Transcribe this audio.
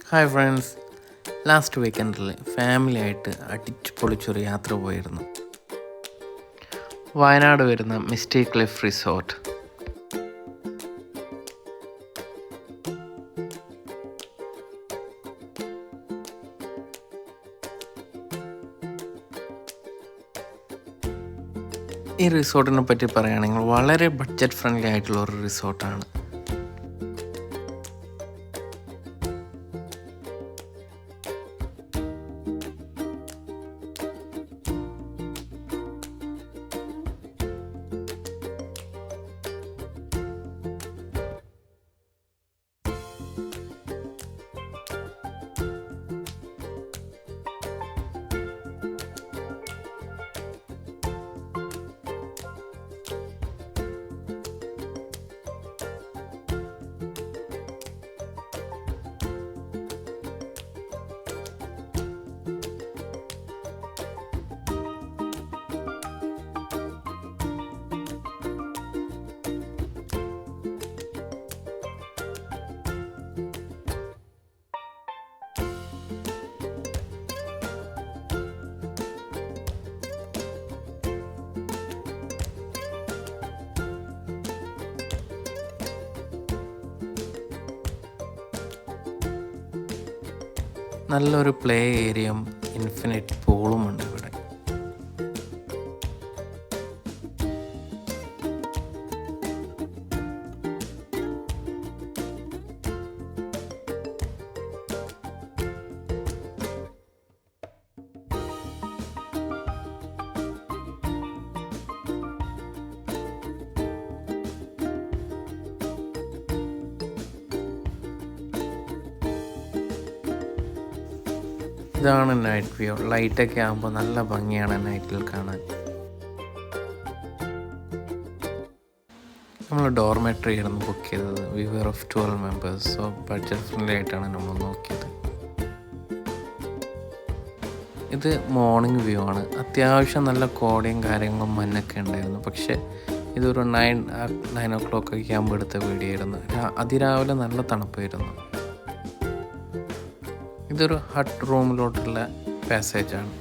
Hi friends, last വീക്കെൻഡിൽ family ആയിട്ട് അടിച്ചു പൊളിച്ചൊരു യാത്ര പോയിരുന്നു. വയനാട് വരുന്ന മിസ്റ്റി ക്ലിഫ് റിസോർട്ട്. ഈ റിസോർട്ടിനെ പറ്റി പറയുകയാണെങ്കിൽ വളരെ ബഡ്ജറ്റ് ഫ്രണ്ട്ലി ആയിട്ടുള്ള ഒരു റിസോർട്ടാണ്. നല്ലൊരു പ്ലേ ഏരിയയും ഇൻഫിനിറ്റ് പൂളും ഉണ്ട് ഇവിടെ. ഇതാണ് നൈറ്റ് വ്യൂ. ലൈറ്റൊക്കെ ആകുമ്പോൾ നല്ല ഭംഗിയാണ് നൈറ്റിൽ കാണാൻ. നമ്മൾ ഡോർമെട്രി ആയിരുന്നു ബുക്ക് ചെയ്തത്. We were of 12 members. So budget friendly ആയിട്ടാണ് നമ്മൾ നോക്കിയത്. ഇത് മോർണിംഗ് വ്യൂ ആണ്. അത്യാവശ്യം നല്ല കോടയും കാര്യങ്ങളും മഞ്ഞൊക്കെ ഉണ്ടായിരുന്നു. പക്ഷേ ഇതൊരു 9 o'clock ഒക്കെ ആകുമ്പോൾ എടുത്ത വീഡിയോ ആയിരുന്നു. അതിരാവിലെ നല്ല തണുപ്പായിരുന്നു. ഇതൊരു ഹട്ട് റൂമിലോട്ടുള്ള പാസേജാണ്.